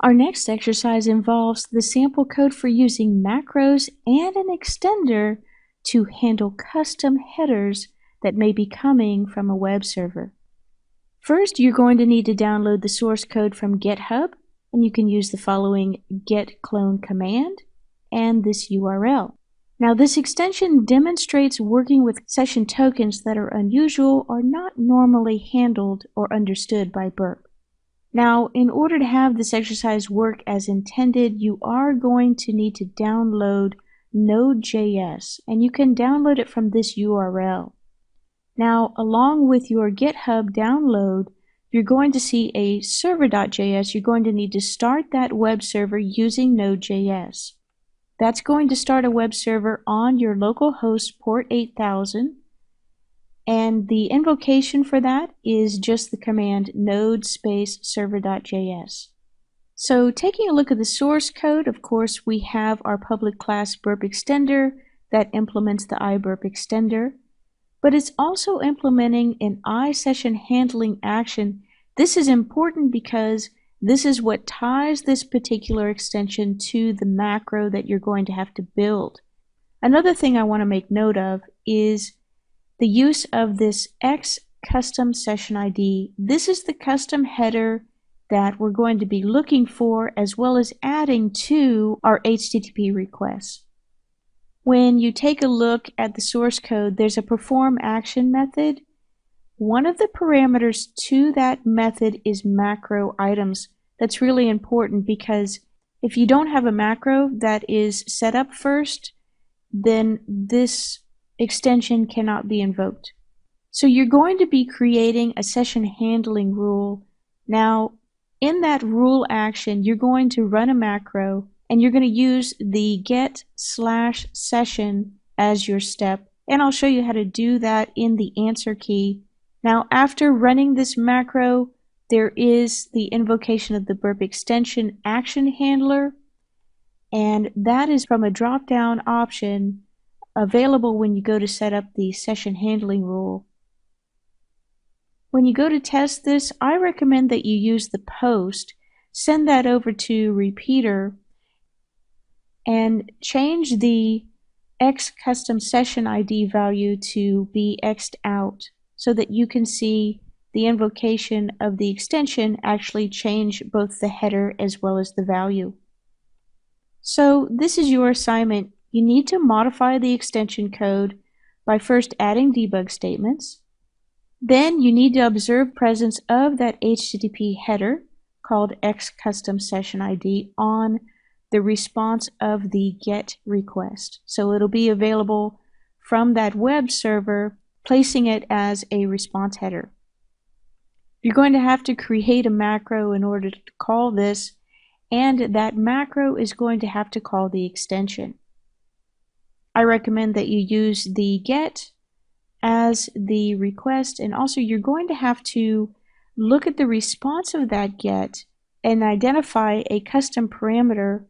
Our next exercise involves the sample code for using macros and an extender to handle custom headers that may be coming from a web server. First, you're going to need to download the source code from GitHub, and you can use the following git clone command and this URL. Now, this extension demonstrates working with session tokens that are unusual or not normally handled or understood by Burp. Now, in order to have this exercise work as intended, you are going to need to download Node.js, and you can download it from this URL. Now, along with your GitHub download, you're going to see a server.js. You're going to need to start that web server using Node.js. That's going to start a web server on your local host port 8000. And the invocation for that is just the command node space server.js. So taking a look at the source code, of course, we have our public class burp extender that implements the iBurp extender, but it's also implementing an iSession handling action. This is important because this is what ties this particular extension to the macro that you're going to have to build. Another thing I want to make note of is the use of this X custom session ID. This is the custom header that we're going to be looking for, as well as adding to our HTTP requests. When you take a look at the source code, there's a perform action method. One of the parameters to that method is macro items. That's really important because if you don't have a macro that is set up first, then this extension cannot be invoked. So you're going to be creating a session handling rule. Now, in that rule action, you're going to run a macro, and you're going to use the get/session as your step. And I'll show you how to do that in the answer key. Now, after running this macro, there is the invocation of the burp extension action handler, and that is from a drop-down option available when you go to set up the session handling rule. When you go to test this, I recommend that you use the post, send that over to repeater, and change the X custom session ID value to be X'd out so that you can see the invocation of the extension actually change both the header as well as the value. So this is your assignment. You need to modify the extension code by first adding debug statements. Then you need to observe presence of that HTTP header called X custom session ID on the response of the GET request. So it'll be available from that web server, placing it as a response header. You're going to have to create a macro in order to call this, and that macro is going to have to call the extension. I recommend that you use the GET as the request, and also you're going to have to look at the response of that GET and identify a custom parameter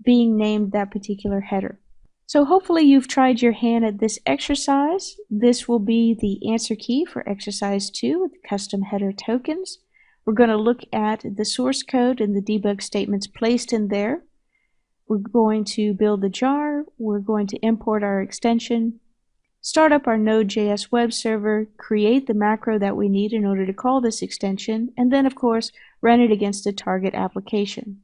being named that particular header. So hopefully you've tried your hand at this exercise. This will be the answer key for exercise 2 with custom header tokens. We're going to look at the source code and the debug statements placed in there. We're going to build the jar. We're going to import our extension, start up our Node.js web server, create the macro that we need in order to call this extension, and then of course run it against a target application.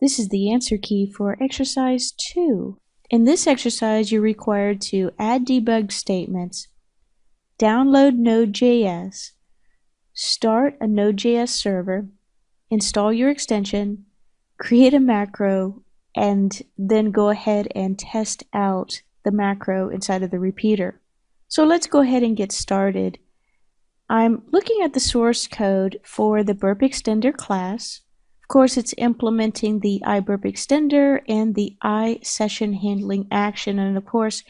This is the answer key for exercise 2. In this exercise, you're required to add debug statements, download Node.js, start a Node.js server, install your extension, create a macro, and then go ahead and test out the macro inside of the repeater. So let's go ahead and get started. I'm looking at the source code for the burp extender class. Of course, it's implementing the iBurp extender and the iSession handling action. And of course,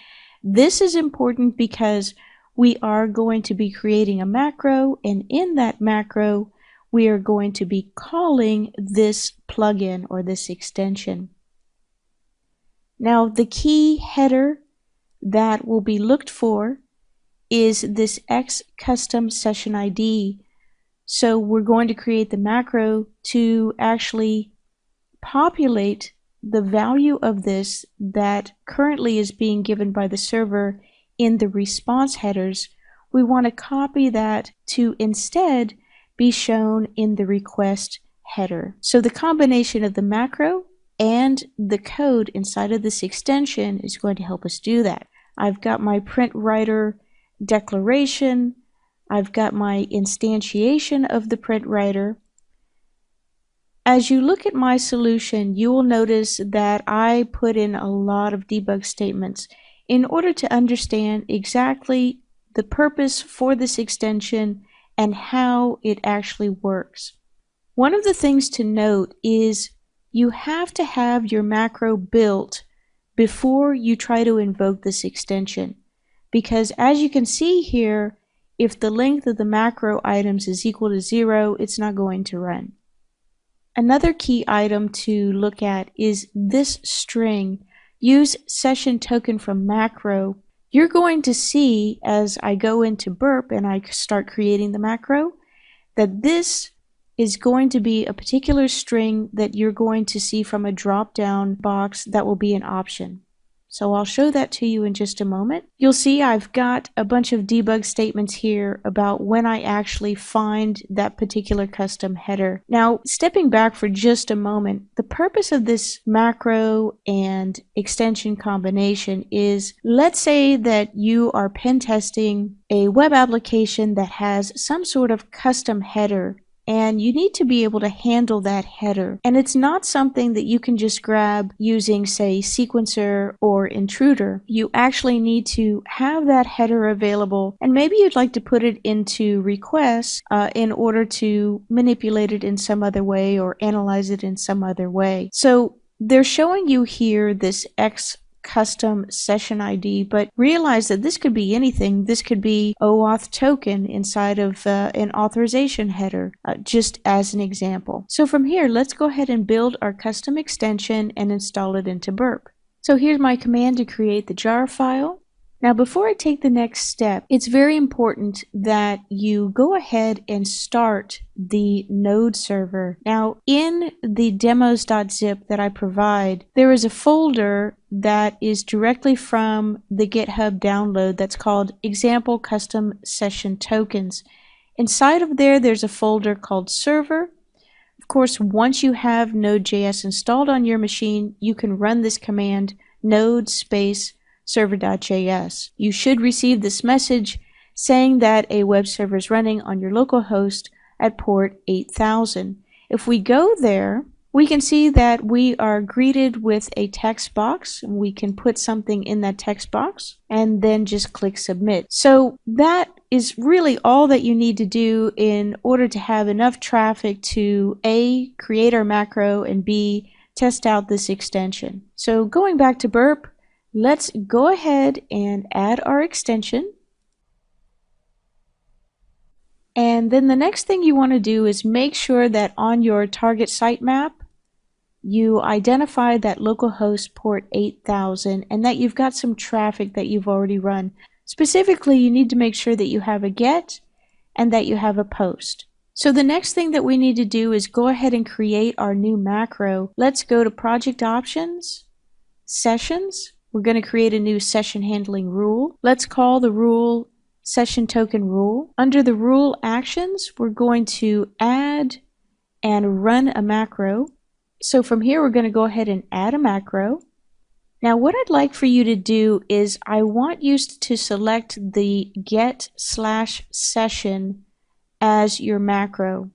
this is important because we are going to be creating a macro, and in that macro, we are going to be calling this plugin or this extension. Now, the key header that will be looked for is this X custom session ID. So we're going to create the macro to actually populate the value of this that currently is being given by the server in the response headers. We want to copy that to instead be shown in the request header. So the combination of the macro and the code inside of this extension is going to help us do that. I've got my print writer declaration. I've got my instantiation of the print writer. As you look at my solution, you will notice that I put in a lot of debug statements in order to understand exactly the purpose for this extension and how it actually works. One of the things to note is you have to have your macro built before you try to invoke this extension, because as you can see here, if the length of the macro items is equal to 0, it's not going to run. Another key item to look at is this string, use session token from macro. You're going to see as I go into Burp and I start creating the macro that this is going to be a particular string that you're going to see from a drop-down box that will be an option. So I'll show that to you in just a moment. You'll see I've got a bunch of debug statements here about when I actually find that particular custom header. Now, stepping back for just a moment, the purpose of this macro and extension combination is, let's say that you are pen testing a web application that has some sort of custom header, and you need to be able to handle that header. And it's not something that you can just grab using, say, Sequencer or Intruder. You actually need to have that header available, and maybe you'd like to put it into requests in order to manipulate it in some other way or analyze it in some other way. So they're showing you here this X custom session ID, but realize that this could be anything. This could be OAuth token inside of an authorization header, just as an example. So from here, let's go ahead and build our custom extension and install it into Burp. So here's my command to create the jar file. Now, before I take the next step, it's very important that you go ahead and start the node server. Now, in the demos.zip that I provide, there is a folder that is directly from the GitHub download that's called Example Custom Session Tokens. Inside of there, there's a folder called Server. Of course, once you have Node.js installed on your machine, you can run this command, node space server.js. You should receive this message saying that a web server is running on your local host at port 8000. If we go there, we can see that we are greeted with a text box. We can put something in that text box and then just click submit. So that is really all that you need to do in order to have enough traffic to A, create our macro, and B, test out this extension. So going back to Burp, let's go ahead and add our extension. And then the next thing you want to do is make sure that on your target sitemap, you identify that localhost port 8000 and that you've got some traffic that you've already run. Specifically, you need to make sure that you have a get and that you have a post. So the next thing that we need to do is go ahead and create our new macro. Let's go to Project Options, Sessions. We're going to create a new session handling rule. Let's call the rule session token rule. Under the rule actions, we're going to add and run a macro. So from here, we're going to go ahead and add a macro. Now what I'd like for you to do is I want you to select the get/session as your macro.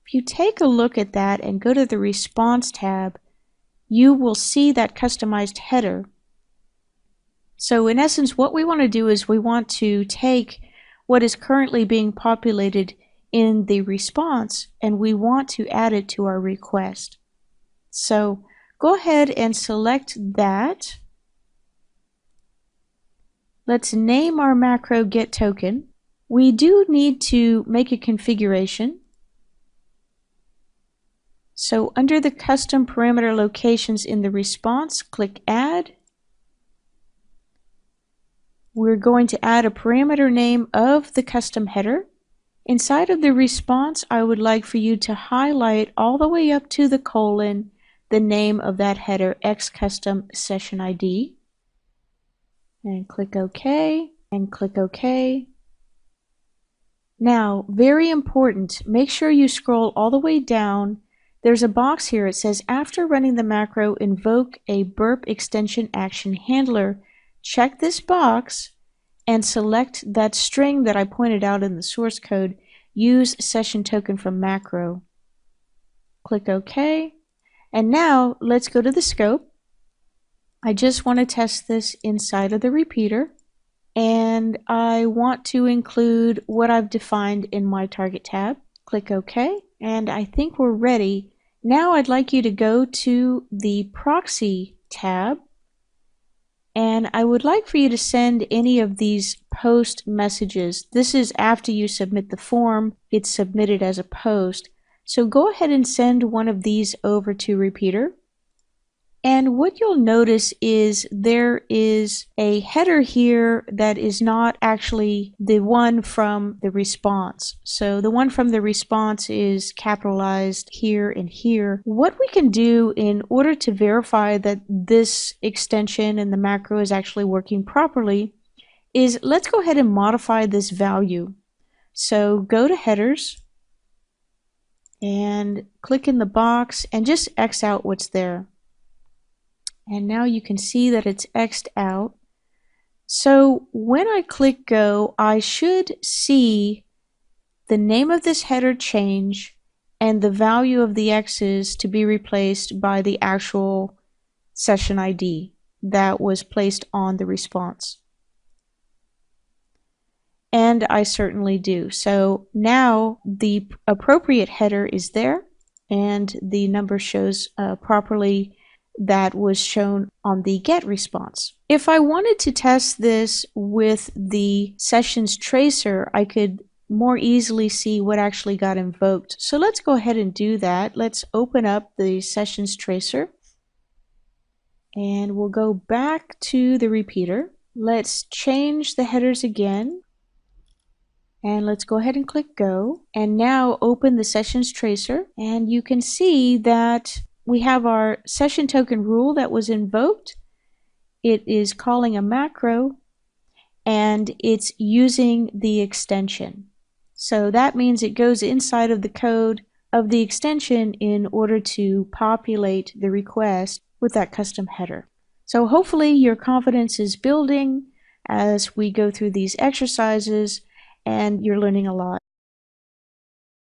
If you take a look at that and go to the response tab, you will see that customized header. So in essence, what we want to do is we want to take what is currently being populated in the response and we want to add it to our request. So go ahead and select that. Let's name our macro getToken. We do need to make a configuration. So under the custom parameter locations in the response, click Add. We're going to add a parameter name of the custom header, Inside of the response, I would like for you to highlight all the way up to the colon the name of that header, xcustom session ID, and click OK, and click OK. Now, very important, make sure you scroll all the way down. There's a box here. It says, after running the macro, invoke a burp extension action handler. Check this box and select that string that I pointed out in the source code. Use session token from macro. Click OK. And now let's go to the scope. I just want to test this inside of the repeater. And I want to include what I've defined in my target tab. Click OK, and I think we're ready. Now I'd like you to go to the proxy tab, and I would like for you to send any of these post messages. This is after you submit the form, it's submitted as a post. So go ahead and send one of these over to Repeater. And what you'll notice is there is a header here that is not actually the one from the response. So the one from the response is capitalized here and here. What we can do in order to verify that this extension and the macro is actually working properly is let's go ahead and modify this value. So go to headers and click in the box and just X out what's there. And now you can see that it's X'd out. So when I click go, I should see the name of this header change and the value of the X's to be replaced by the actual session ID that was placed on the response. And I certainly do. So now the appropriate header is there and the number shows properly that was shown on the GET response. If I wanted to test this with the sessions tracer, I could more easily see what actually got invoked. So let's go ahead and do that. Let's open up the sessions tracer and we'll go back to the repeater. Let's change the headers again and let's go ahead and click go. And now open the sessions tracer and you can see that we have our session token rule that was invoked. It is calling a macro and it's using the extension. So that means it goes inside of the code of the extension in order to populate the request with that custom header. So hopefully your confidence is building as we go through these exercises and you're learning a lot.